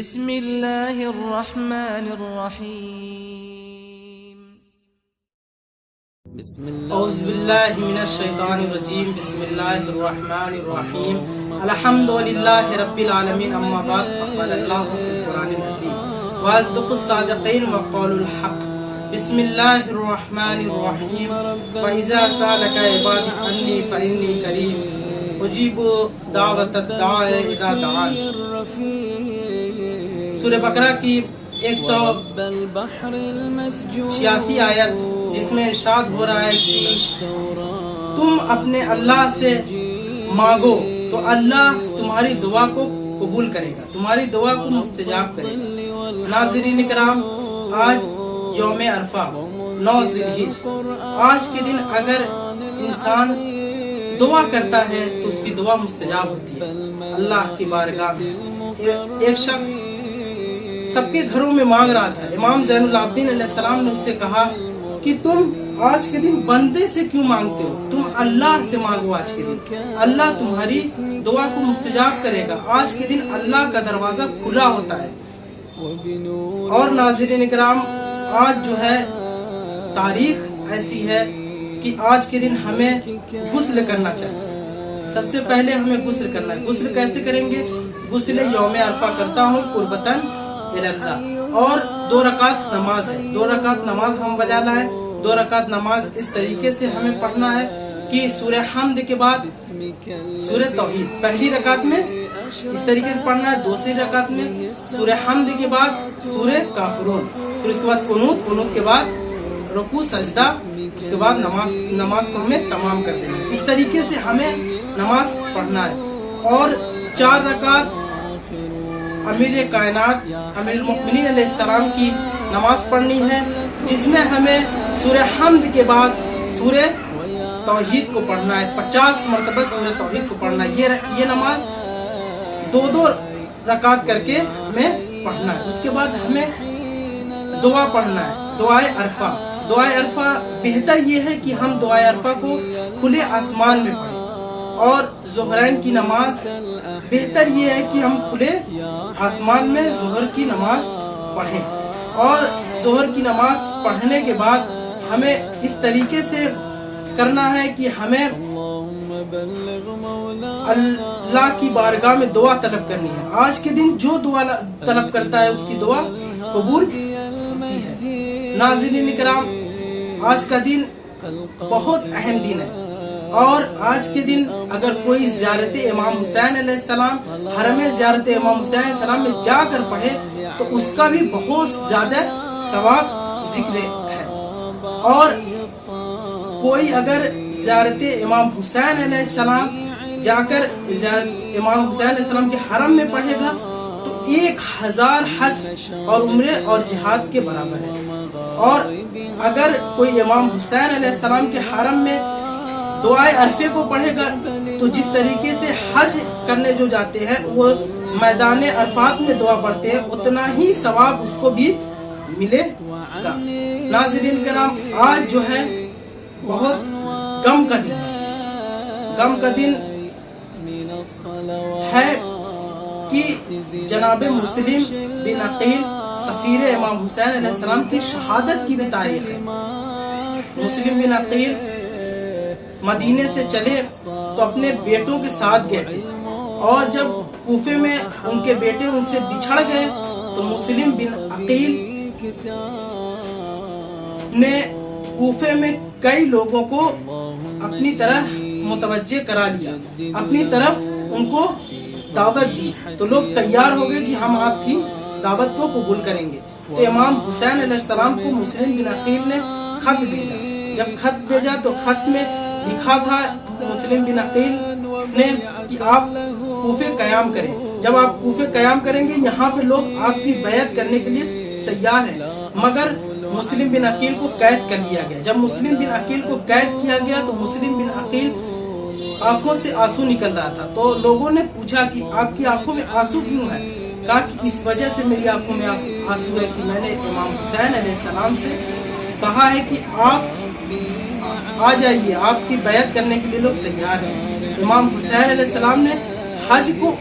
بسم اللہ الرحمن الرحیم اعوذ باللہ من الشیطان الرجیم بسم اللہ الرحمن الرحیم الحمدللہ رب العالمین اما بعد فقال اللہ فی القرآن الحکیم واصدق الصادقین وقول الحق بسم اللہ الرحمن الرحیم وَإِذَا سَأَلَكَ عِبَادِي عَنِّي فَإِنِّي قَرِيبٌ اجیب دعوت الداعِ اذا دعان۔ سورہ بقرہ کی 186 آیت، جس میں ارشاد ہو رہا ہے کہ تم اپنے اللہ سے مانگو تو اللہ تمہاری دعا کو قبول کرے گا، تمہاری دعا کو مستجاب کرے گا۔ ناظرین کرام، آج یوم عرفہ 9 ذی الحجہ، آج کے دن اگر انسان دعا کرتا ہے تو اس کی دعا مستجاب ہوتی ہے اللہ کی بارگاہ میں۔ ایک شخص سب کے گھروں میں مانگ رہا تھا، امام زین العابدین علیہ السلام نے اس سے کہا کہ تم آج کے دن بندے سے کیوں مانگتے ہو، تم اللہ سے مانگو، آج کے دن اللہ تمہاری دعا کو مستجاب کرے گا، آج کے دن اللہ کا دروازہ کھلا ہوتا ہے۔ اور ناظرین کرام، آج جو ہے تاریخ ایسی ہے کہ آج کے دن ہمیں غسل کرنا چاہیے۔ سب سے پہلے ہمیں غسل کرنا ہے۔ غسل کیسے کریں گے؟ غسل یوم عرفہ کرتا ہوں قربتاً اللہ، اور 2 رکعت نماز ہے، 2 رکعت نماز ہم بجا لائیں۔ 2 رکعت نماز اس طریقے سے ہمیں پڑھنا ہے کہ سورہ حمد کے بعد سورہ توحید، پہلی رکعت میں اس طریقے سے پڑھنا ہے، دوسری رکعت میں سورہ حمد کے بعد سورہ کافرون، پھر اس کے بعد قنوت کے بعد رکوع سجدہ، اس کے بعد نماز کو ہمیں تمام کر دینا ہے۔ اس طریقے سے ہمیں نماز پڑھنا ہے۔ اور 4 رکعت امیر کائنات امیر المؤمنین علیہ السلام کی نماز پڑھنی ہے، جس میں ہمیں سورہ حمد کے بعد سورہ توحید کو پڑھنا ہے، 50 مرتبہ سورہ توحید کو پڑھنا ہے۔ یہ نماز 2 رکعت کر کے ہمیں پڑھنا ہے۔ اس کے بعد ہمیں دعا پڑھنا ہے، دعائے عرفہ۔ دعائے عرفہ بہتر یہ ہے کہ ہم دعائے عرفہ کو کھلے آسمان میں پڑھیں، اور ظہرین کی نماز بہتر یہ ہے کہ ہم کھلے آسمان میں ظہر کی نماز پڑھیں۔ اور ظہر کی نماز پڑھنے کے بعد ہمیں اس طریقے سے کرنا ہے کہ ہمیں اللہ کی بارگاہ میں دعا طلب کرنی ہے۔ آج کے دن جو دعا طلب کرتا ہے اس کی دعا قبول ہوتی ہے۔ ناظرین کرام، آج کا دن بہت اہم دن ہے، اور آج کے دن اگر کوئی زیارت امام حسین علیہ السلام، حرم زیارت امام حسین علیہ السلام میں جا کر پڑھے تو اس کا بھی بہت زیادہ ثواب ذکر ہے۔ اور کوئی اگر زیارت امام حسین علیہ السلام جا کر زیارت امام حسین علیہ السلام کے حرم میں پڑھے گا تو 1000 حج اور عمرے اور جہاد کے برابر ہے۔ اور اگر کوئی امام حسین علیہ السلام کے حرم میں دعائے عرفے کو پڑھے گا تو جس طریقے سے حج کرنے جو جاتے ہیں وہ میدان عرفات میں دعا پڑھتے ہیں، اتنا ہی ثواب اس کو بھی ملے گا۔ ناظرین کرام، آج جو ہے بہت غم کا دن ہے۔ غم کا دن ہے کہ جناب مسلم بن عقیل سفیر امام حسین علیہ السلام کی شہادت کی بھی تاریخ ہے۔ مسلم بن عقیل مدینے سے چلے تو اپنے بیٹوں کے ساتھ گئے تھے، اور جب کوفے میں ان کے بیٹے ان سے بچھڑ گئے تو مسلم بن عقیل نے کوفے میں کئی لوگوں کو اپنی طرف متوجہ کرا لیا، اپنی طرف ان کو دعوت دی، تو لوگ تیار ہو گئے کہ ہم آپ کی دعوت کو قبول کریں گے۔ تو امام حسین علیہ السلام کو مسلم بن عقیل نے خط بھیجا۔ جب خط بھیجا تو خط میں لکھا تھا مسلم بن عقیل نے کہ آپ کوفے قیام کریں، جب آپ کوفے قیام کریں گے یہاں پہ لوگ آپ کی بیعت کرنے کے لیے تیار ہیں۔ مگر مسلم بن عقیل کو قید کر لیا گیا۔ جب مسلم بن عقیل کو قید کیا گیا تو مسلم بن عقیل آنکھوں سے آنسو نکل رہا تھا، تو لوگوں نے پوچھا کہ آپ کی آنکھوں میں آنسو کیوں ہے؟ کہا کہ اس وجہ سے میری آنکھوں میں آنسو ہے کہ میں نے امام حسین علیہ السلام سے کہا ہے کہ آپ آ جائیے، آپ کی بیعت کرنے کے لیے لوگ تیار ہیں۔ امام حسین علیہ السلام نے حج کو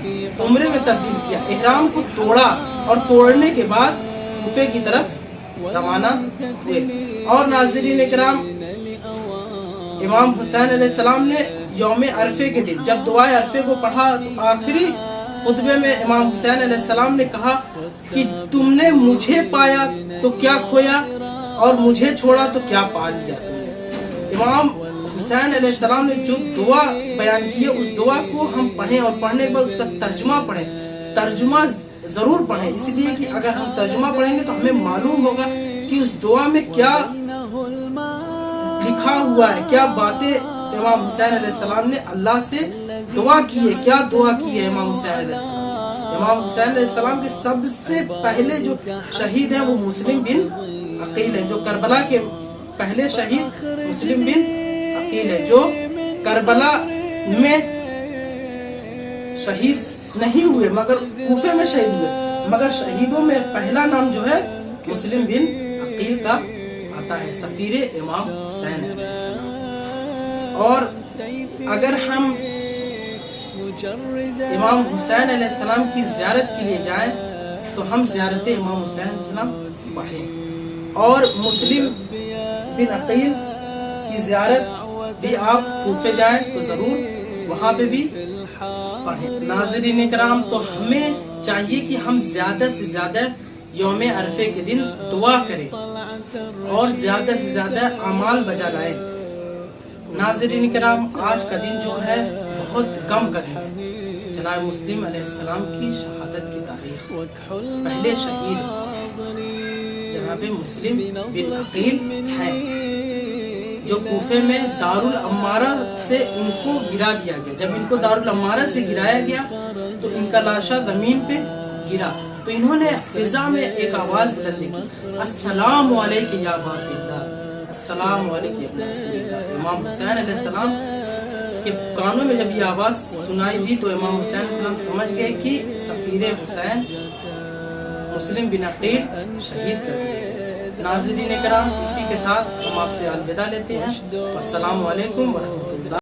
عمرے میں تبدیل کیا، احرام کو توڑا اور توڑنے کے بعد کوفے کی طرف روانہ ہوئے۔ اور ناظرین کرام، امام حسین علیہ السلام نے یوم عرفے کے دن جب دعائے عرفے کو پڑھا تو آخری خطبے میں امام حسین علیہ السلام نے کہا کہ تم نے مجھے پایا تو کیا کھویا اور مجھے چھوڑا تو کیا پا لیا تم نے۔ امام حسین علیہ السلام نے جو دعا بیان کی ہے اس دعا کو ہم پڑھیں اور پڑھنے کے بعد اس کا ترجمہ پڑھیں، ترجمہ ضرور پڑھیں، اس لیے کہ اگر ہم ترجمہ پڑھیں گے تو ہمیں معلوم ہوگا کہ اس دعا میں کیا لکھا ہوا ہے، کیا باتیں امام حسین علیہ السلام نے اللہ سے دعا کی ہے، کیا دعا کی ہے امام حسین علیہ السلام۔ امام حسین علیہ السلام کے سب سے پہلے جو شہید ہیں وہ مسلم بن عقیل ہیں، جو کربلا کے پہلے شہید مسلم بن عقیل ہے، جو کربلا میں شہید نہیں ہوئے مگر کوفے میں شہید ہوئے، مگر شہیدوں میں پہلا نام جو ہے مسلم بن عقیل کا آتا ہے، سفیر امام حسین علیہ السلام۔ اور اگر ہم امام حسین علیہ السلام کی زیارت کے لیے جائیں تو ہم زیارت امام حسین علیہ السلام پڑھیں، اور مسلم بن عقیل کی زیارت بھی آپ کوفے جائیں تو ضرور وہاں پہ بھی پڑھیں۔ ناظرین کرام، تو ہمیں چاہیے کہ ہم زیادہ سے زیادہ یوم عرفے کے دن دعا کریں اور زیادہ سے زیادہ اعمال بجا لائیں۔ ناظرین کرام، آج کا دن جو ہے بہت غم کا دن ہے۔ جناب مسلم علیہ السلام کی شہادت کی تاریخ، پہلے شہید جناب مسلم بن عقیل ہیں، جو کوفے میں دارالعمارہ سے ان کو گرا دیا گیا۔ جب ان کو دارالعمارہ سے گرایا گیا تو ان کا لاشا زمین پہ گرا تو انہوں نے فضا میں ایک آواز بلند کی، السلام علیکم یا باب اللہ، السلام علیکم یا رسول اللہ۔ امام حسین علیہ السلام کے کانوں میں جب یہ آواز سنائی دی تو امام حسین علیہ السلام سمجھ گئے کہ سفیر حسین مسلم بن عقیل شہید کر دیے۔ ناظرین کرام، اسی کے ساتھ ہم آپ سے الوداع لیتے ہیں۔ السلام علیکم ورحمۃ اللہ۔